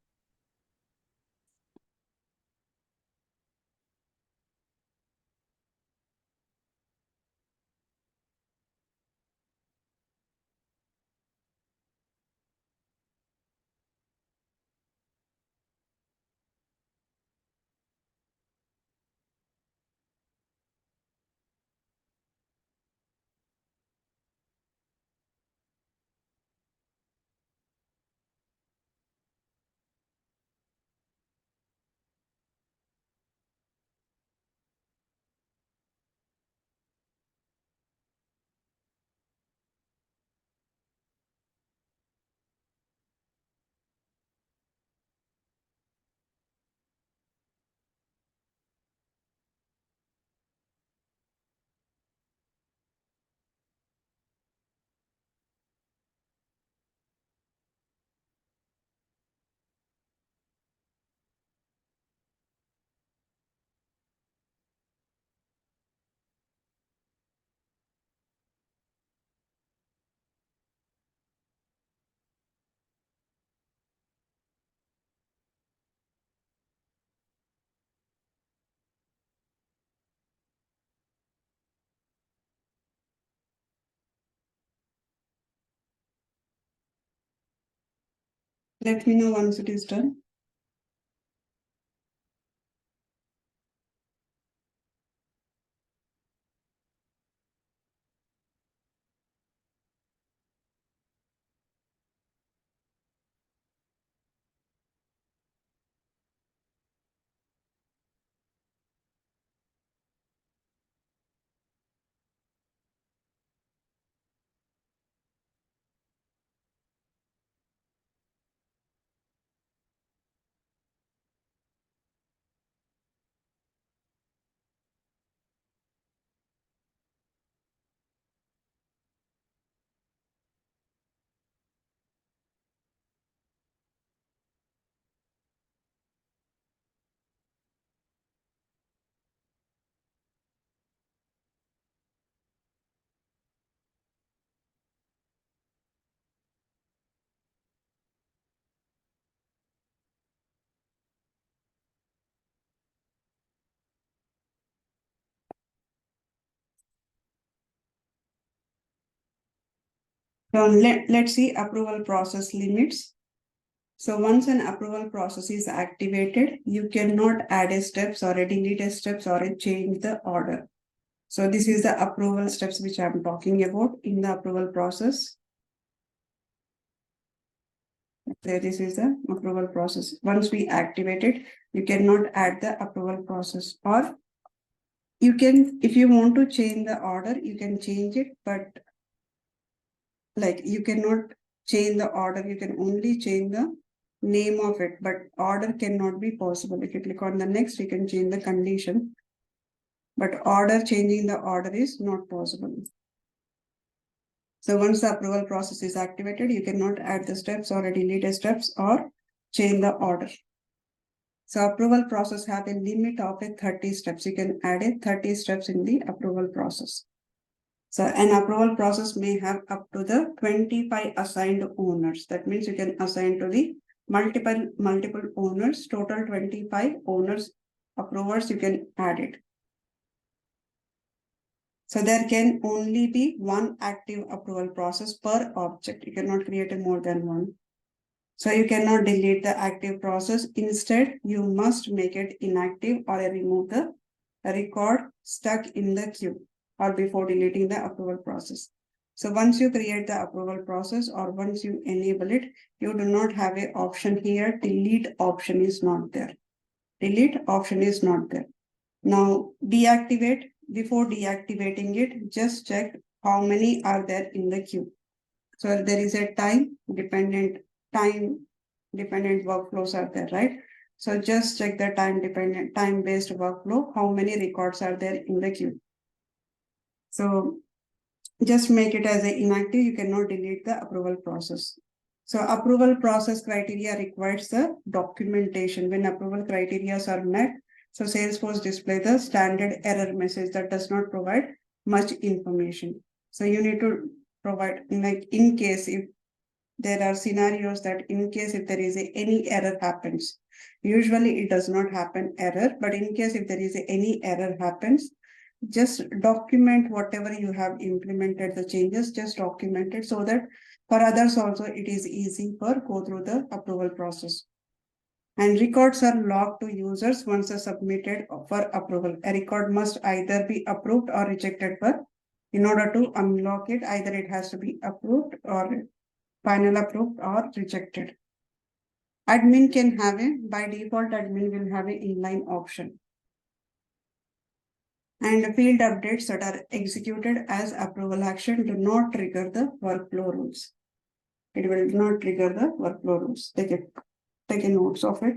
Let me know once it is done. So let's see approval process limits. So once an approval process is activated, you cannot add a steps or a delete a steps or a change the order. So this is the approval steps which I'm talking about in the approval process. So this is the approval process. Once we activate it, you cannot add the approval process, or you can, if you want to change the order, you can change it, but like you cannot change the order, you can only change the name of it, but order cannot be possible. If you click on the next, we can change the condition, but changing the order is not possible. So once the approval process is activated, you cannot add the steps or delete the steps or change the order. So approval process have a limit of 30 steps. You can add 30 steps in the approval process. So an approval process may have up to the 25 assigned owners. That means you can assign to the multiple owners, total 25 owners, approvers, you can add it. So there can only be one active approval process per object. You cannot create more than one. So you cannot delete the active process. Instead, you must make it inactive or remove the record stuck in the queue or before deleting the approval process. So once you create the approval process or once you enable it, you do not have an option here. Delete option is not there. Delete option is not there. Now deactivate. Before deactivating it, just check how many are there in the queue. So there is a time dependent workflows are there, right? So just check the time based workflow, how many records are there in the queue. So just make it as a inactive, you cannot delete the approval process. So approval process criteria requires the documentation. When approval criteria are met, so Salesforce display the standard error message that does not provide much information. So you need to provide, like in case if there are scenarios that in case if there is any error happens, usually it does not happen error, but in case if there is any error happens, just document whatever you have implemented the changes, just document it so that for others also it is easy for go through the approval process. And records are logged to users once are submitted for approval. A record must either be approved or rejected in order to unlock it, either it has to be approved or final approved or rejected. Admin can have by default, admin will have an inline option. And field updates that are executed as approval action do not trigger the workflow rules. It will not trigger the workflow rules. Take a notes of it.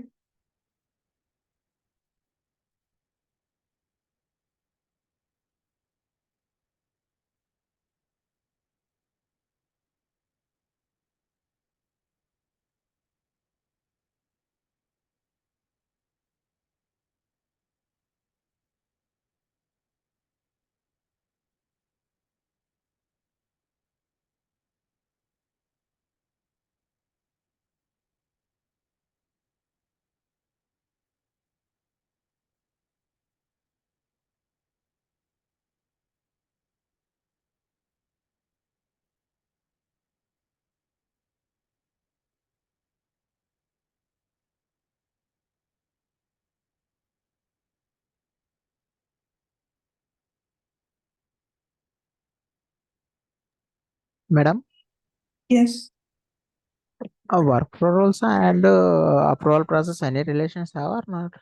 Madam, Yes, a workflow rules and approval process any relations have or not?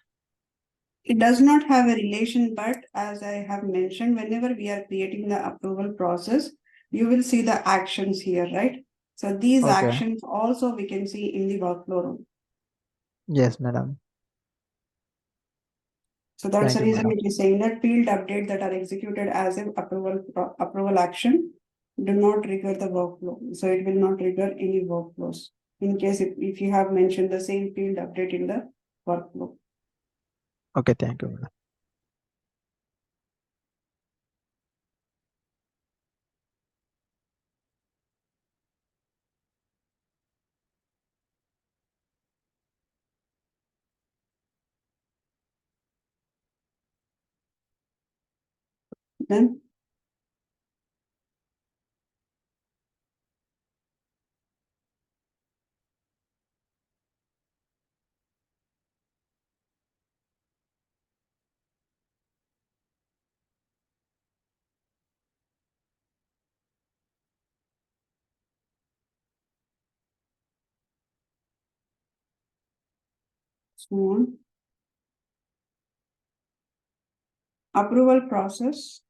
it does not have a relation, but as I have mentioned, whenever we are creating the approval process, you will see the actions here, right? So these Okay. actions also we can see in the workflow rule. Yes, madam. So that's Thank the you, reason madam. it is saying that field updates that are executed as an approval action do not trigger the workflow. So it will not trigger any workflows in case if you have mentioned the same field update in the workflow. Okay, thank you, madam. Then so on. Approval process.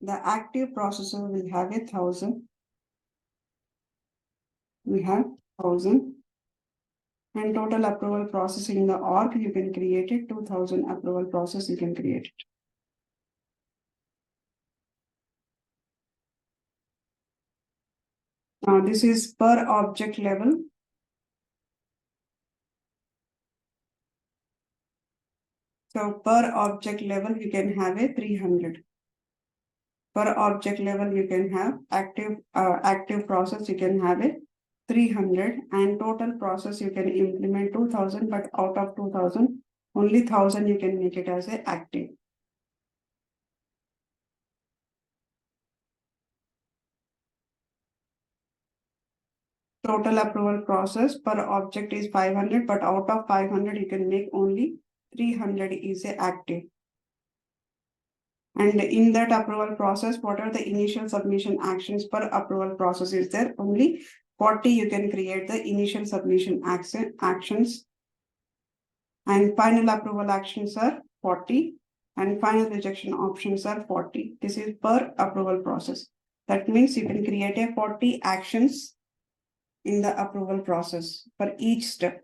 The active processor will have 1,000. We have 1,000. And total approval process in the org, you can create it, 2000 approval process, you can create it. Now this is per object level. So per object level, you can have a 300. Per object level, you can have active process, you can have a 300, and total process you can implement 2000, but out of 2000, only 1000 you can make it as a active. Total approval process per object is 500, but out of 500 you can make only 300 is a active. And in that approval process, what are the initial submission actions per approval process is there? Only 40 you can create the initial submission actions. And final approval actions are 40 and final rejection options are 40. This is per approval process. That means you can create a 40 actions in the approval process for each step.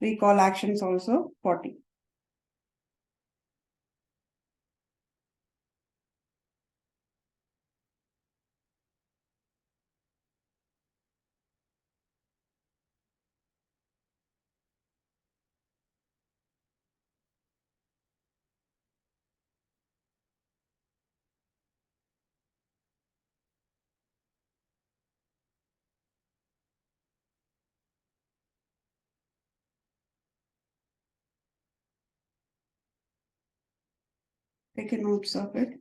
Recall actions also 40. Take a notes of it.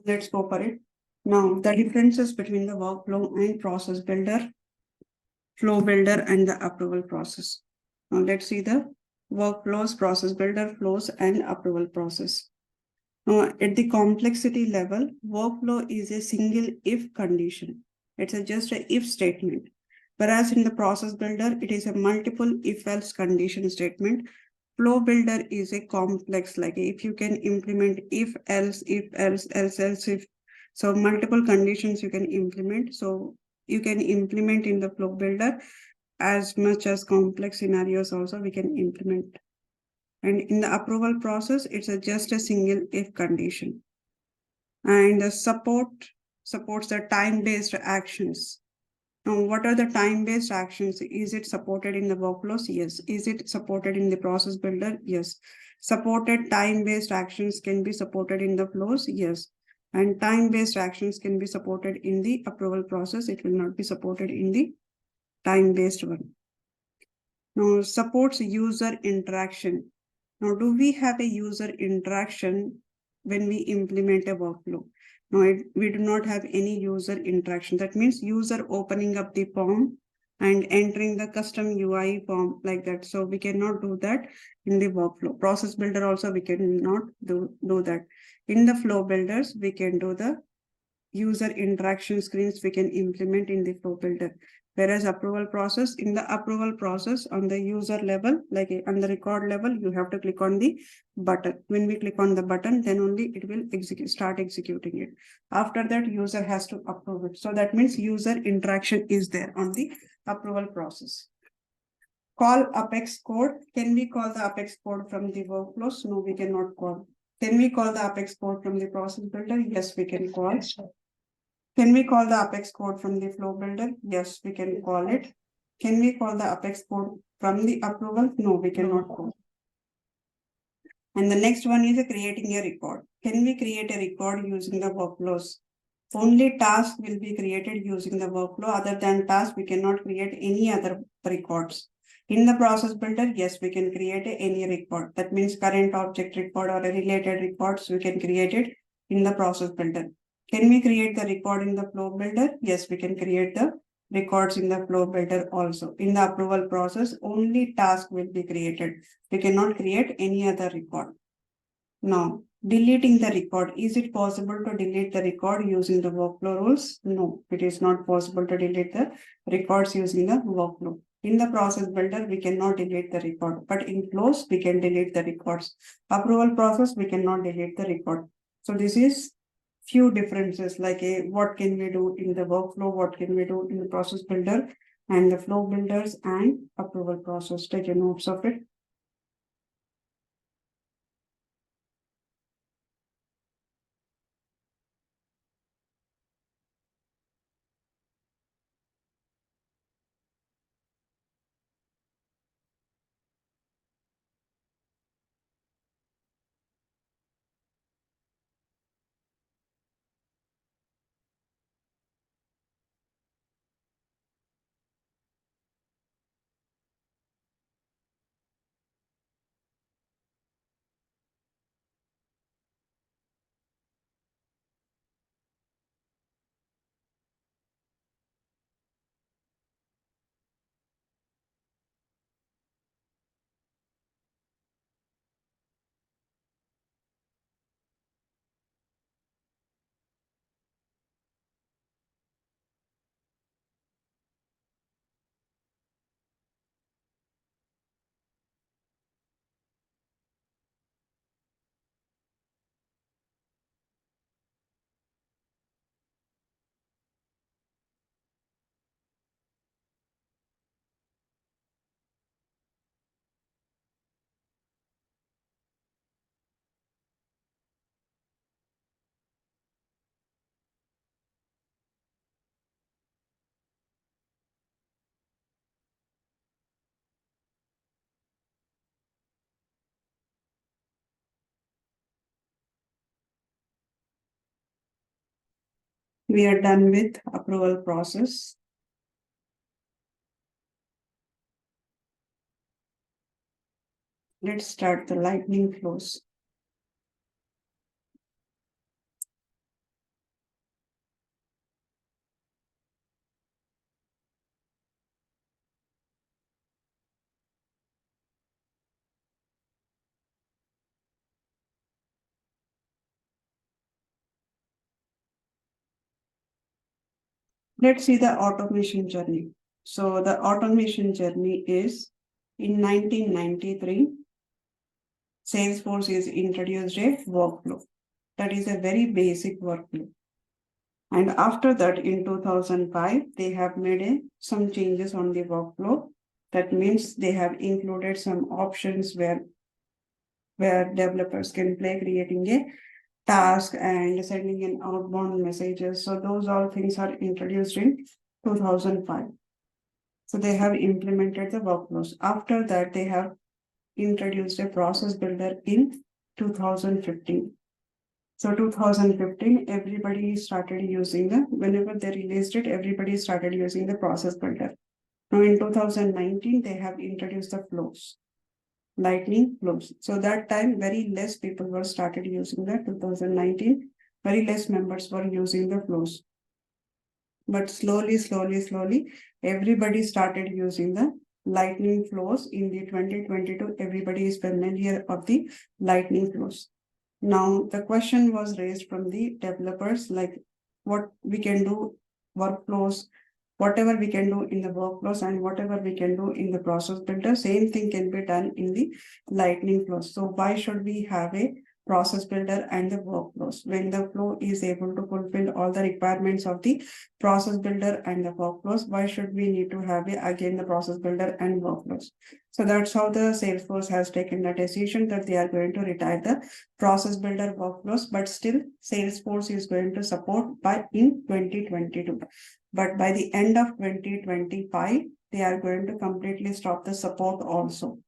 Let's go for it. Now, the differences between the workflow and process builder, flow builder, and the approval process. Now, let's see the workflows, process builder, flows, and approval process. Now, at the complexity level, workflow is a single if condition. It's just a if statement. Whereas in the process builder, it is a multiple if else condition statement. Flow builder is a complex, like if you can implement if else, if. So multiple conditions you can implement. So you can implement in the flow builder as much as complex scenarios also we can implement. And in the approval process, it's just a single if condition. And the supports the time-based actions. Now, what are the time-based actions? Is it supported in the workflows? Yes. Is it supported in the process builder? Yes. Supported time-based actions can be supported in the flows? Yes. And time-based actions can be supported in the approval process. It will not be supported in the time-based one. Now, supports user interaction. Now, do we have a user interaction when we implement a workflow? No, we do not have any user interaction. That means user opening up the form and entering the custom UI form like that. So we cannot do that in the workflow. Process builder also we cannot do that. In the flow builders, we can do the user interaction screens we can implement in the flow builder. Whereas approval process, in the approval process on the user level, like on the record level, you have to click on the button. When we click on the button, then only it will start executing it. After that, user has to approve it. So that means user interaction is there on the approval process. Call Apex code. Can we call the Apex code from the workflows? No, we cannot call. Can we call the Apex code from the process builder? Yes, we can call. Can we call the Apex code from the flow builder? Yes, we can call it. Can we call the Apex code from the approval? No, we cannot call. And the next one is creating a record. Can we create a record using the workflows? Only task will be created using the workflow. Other than task, we cannot create any other records. In the process builder, yes, we can create any record. That means current object record or a related records, we can create it in the process builder. Can we create the record in the flow builder? Yes, we can create the records in the flow builder also. In the approval process, only task will be created. We cannot create any other record. Now, deleting the record. Is it possible to delete the record using the workflow rules? No, it is not possible to delete the records using the workflow. In the process builder, we cannot delete the record, but in flows, we can delete the records. Approval process, we cannot delete the record. So this is few differences, like what can we do in the workflow, what can we do in the process builder and the flow builders and approval process. Take a notes of it. We are done with approval process. Let's start the lightning flows. Let's see the automation journey. So the automation journey is in 1993, Salesforce is introduced a workflow. That is a very basic workflow. And after that, in 2005, they have made some changes on the workflow. That means they have included some options where developers can play creating a task and sending in outbound messages. So those all things are introduced in 2005. So they have implemented the workflows. After that, they have introduced a process builder in 2015. So 2015, everybody started using whenever they released it, everybody started using the process builder. Now in 2019, they have introduced the flows, lightning flows. So that time, very less people were started using that 2019. Very less members were using the flows. But slowly, everybody started using the lightning flows in the 2022. Everybody is familiar of the lightning flows. Now, the question was raised from the developers, like what we can do workflows, whatever we can do in the workflows and whatever we can do in the process builder, same thing can be done in the lightning flows. So why should we have a process builder and the workflows when the flow is able to fulfill all the requirements of the process builder and the workflows? Why should we need to have again the process builder and workflows? So that's how the Salesforce has taken the decision that they are going to retire the process builder workflows, but still Salesforce is going to support by in 2022. But by the end of 2025, they are going to completely stop the support also.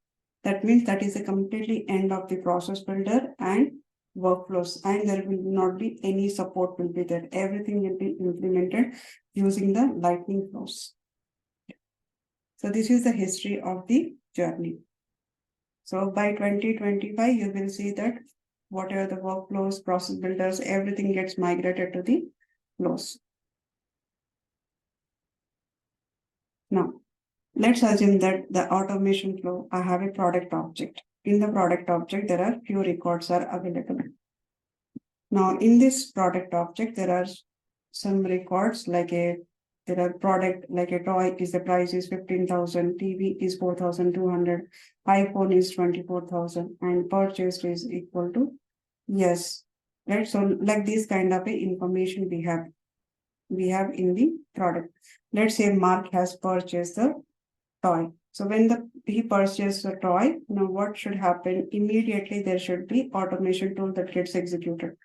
That means that is a completely end of the process builder and workflows, and there will not be any support will be there. Everything will be implemented using the lightning flows. So this is the history of the journey. So by 2025, you will see that whatever the workflows, process builders, everything gets migrated to the flows. Now, let's assume that the automation flow, I have a product object. In the product object, there are few records are available. Now, in this product object, there are some records like there are product like a toy is the price is 15,000, TV is 4,200, iPhone is 24,000, and purchased is equal to yes. Right. So like this kind of a information we have in the product. Let's say Mark has purchased the toy. So when he purchased the toy, now what should happen? Immediately there should be automation tool that gets executed.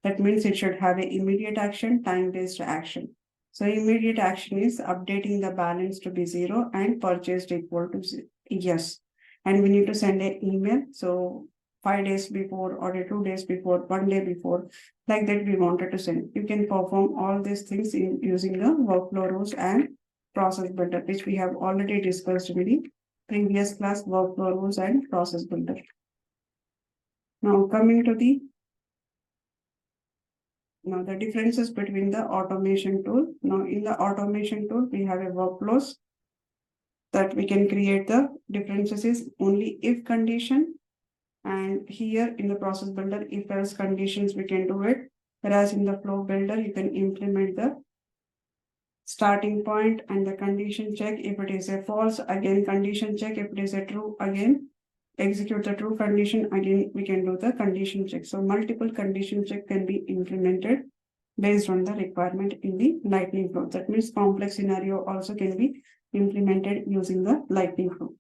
That means it should have an immediate action, time-based action. So immediate action is updating the balance to be 0 and purchased equal to yes. And we need to send an email. So 5 days before or 2 days before, 1 day before, like that we wanted to send. You can perform all these things in using the workflow rules and process builder, which we have already discussed in the previous class, workflow rules and process builder. Now coming to the differences between the automation tool. Now in the automation tool, we have a workflows that we can create. The differences is only if condition, and here in the process builder, if else conditions we can do it. Whereas in the flow builder, you can implement the starting point and the condition check. If it is a false, again condition check. If it is a true, again execute the true condition. Again, we can do the condition check. So multiple condition check can be implemented based on the requirement in the lightning flow. That means complex scenario also can be implemented using the lightning flow.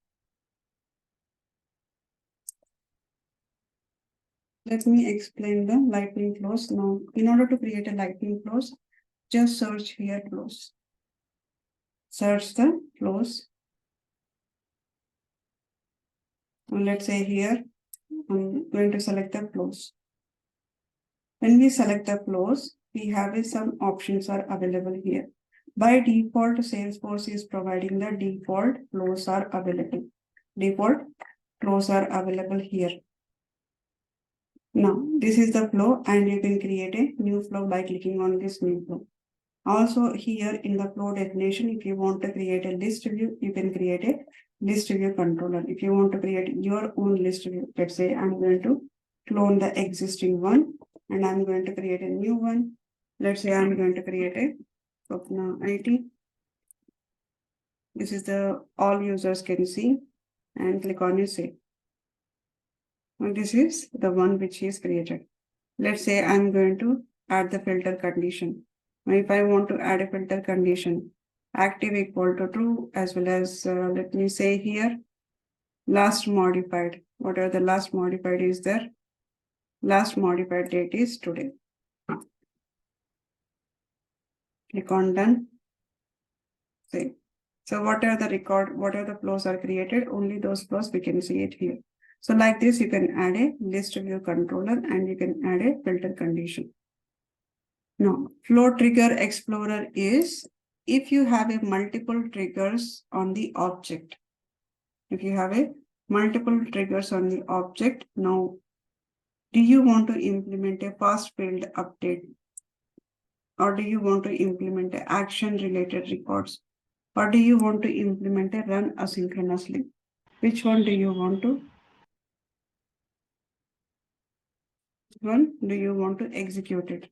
Let me explain the lightning flows. Now, in order to create a lightning flows, just search here flows. Search the flows. And let's say here, I'm going to select the flows. When we select the flows, we have some options are available here. By default, Salesforce is providing the default flows are available. Default flows are available here. Now, this is the flow, and you can create a new flow by clicking on this new flow. Also here in the flow definition, if you want to create a list view, you can create a list view controller. If you want to create your own list view, let's say I'm going to clone the existing one and I'm going to create a new one. Let's say I'm going to create a Swapna IT. This is the all users can see, and click on save. And this is the one which is created. Let's say I'm going to add the filter condition. If I want to add a filter condition, active equal to true, as well as let me say here, last modified. Whatever the last modified is there, last modified date is today. Click on done. Save. So whatever the record, whatever the flows are created, only those flows we can see it here. So like this, you can add a list view controller and you can add a filter condition. Now, flow trigger explorer is if you have a multiple triggers on the object. If you have a multiple triggers on the object, now, do you want to implement a fast field update or do you want to implement a action related records, or do you want to implement a run asynchronously? Which one do you want to? One do you want to execute it?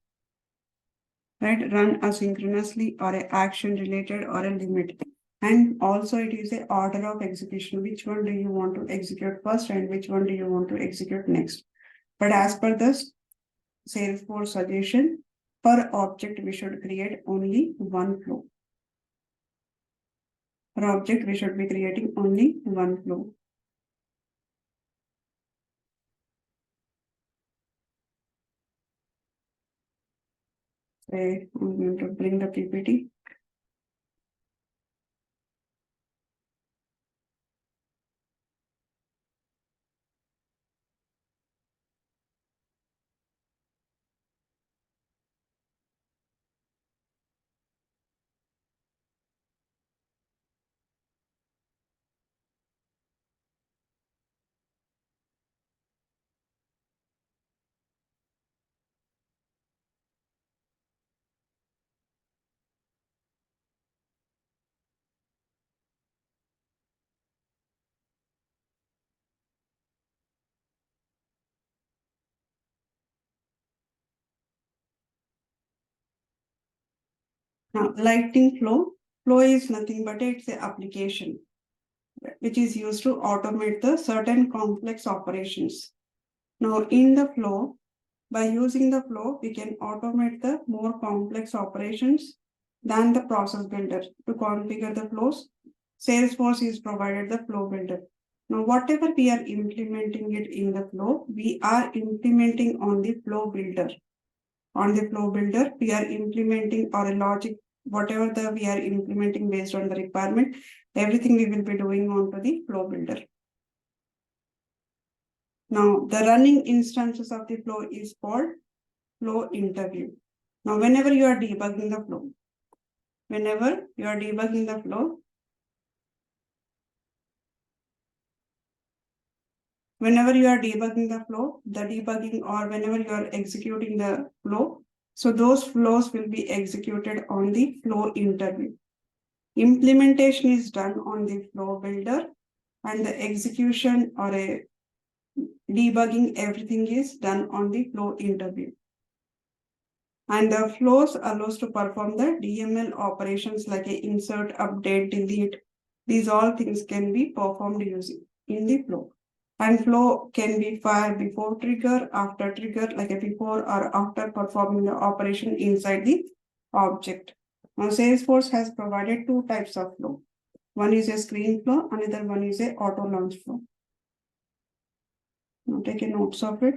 Right, run asynchronously or a action related or a limit. And also it is a order of execution. Which one do you want to execute first and which one do you want to execute next? But as per this Salesforce suggestion, per object we should create only one flow. Per object we should be creating only one flow. Okay, I'm going to bring the PPT. Now, lightning flow is nothing but it's an application which is used to automate the certain complex operations. Now, in the flow, by using the flow, we can automate the more complex operations than the process builder. To configure the flows, Salesforce is provided the flow builder. Now, whatever we are implementing it in the flow, we are implementing on the flow builder. On the flow builder, we are implementing or a logic, whatever we are implementing based on the requirement, everything we will be doing onto the flow builder. Now, the running instances of the flow is called flow interview. Now, whenever you are debugging the flow, whenever you are debugging the flow, the debugging or whenever you are executing the flow, so those flows will be executed on the flow interview. Implementation is done on the flow builder and the execution or a debugging, everything is done on the flow interview. And the flows allows to perform the DML operations like a insert, update, delete. These all things can be performed using in the flow. And flow can be fired before trigger, after trigger, like a before or after performing the operation inside the object. Now, Salesforce has provided two types of flow. One is a screen flow, another one is a auto launch flow. Now, take a notes of it.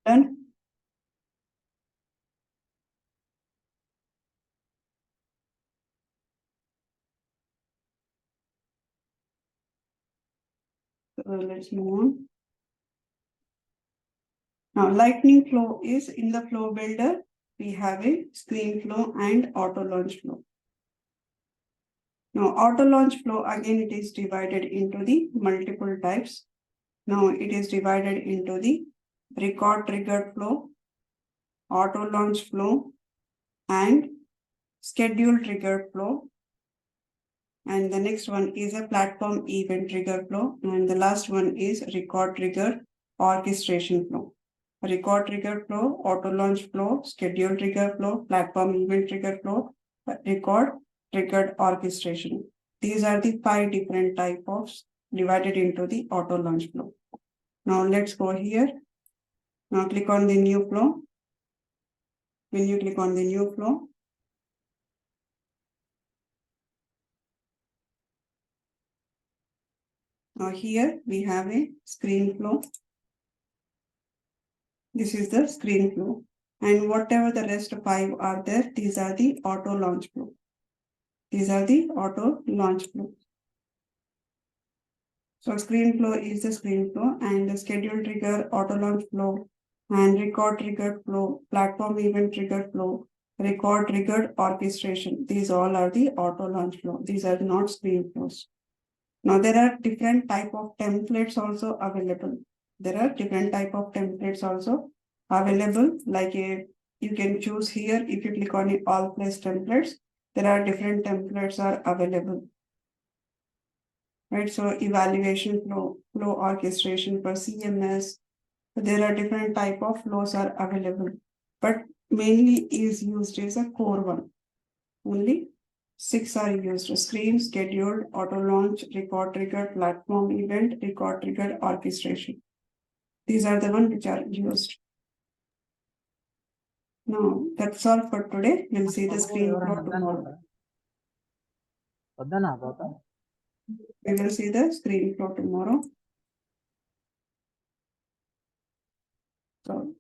Done. So let's move on. Now, lightning flow is in the flow builder. We have a screen flow and auto launch flow. Now, auto launch flow, again, it is divided into the multiple types. Now, it is divided into the record triggered flow, auto launch flow, and schedule triggered flow. And the next one is a platform event trigger flow. And the last one is record trigger orchestration flow. Record trigger flow, auto launch flow, schedule trigger flow, platform event trigger flow, record triggered orchestration. These are the 5 different type of divided into the auto launch flow. Now let's go here. Now click on the new flow. When you click on the new flow, now here we have a screen flow. This is the screen flow. And whatever the rest 5 are there, these are the auto launch flow. These are the auto launch flow. So screen flow is the screen flow, and the schedule trigger, auto launch flow, and record triggered flow, platform event triggered flow, record triggered orchestration. These all are the auto launch flow. These are not screen flows. Now there are different type of templates also available. There are different type of templates also available. Like you can choose here. If you click on all place templates, there are different templates are available. Right, so evaluation flow, flow orchestration for CMS. There are different type of flows are available, but mainly is used as a core one. Only 6 are used: screen, scheduled, auto launch, record triggered, platform event, record triggered orchestration. These are the ones which are used. Now that's all for today. We'll see the screen flow tomorrow. We will see the screen flow tomorrow. So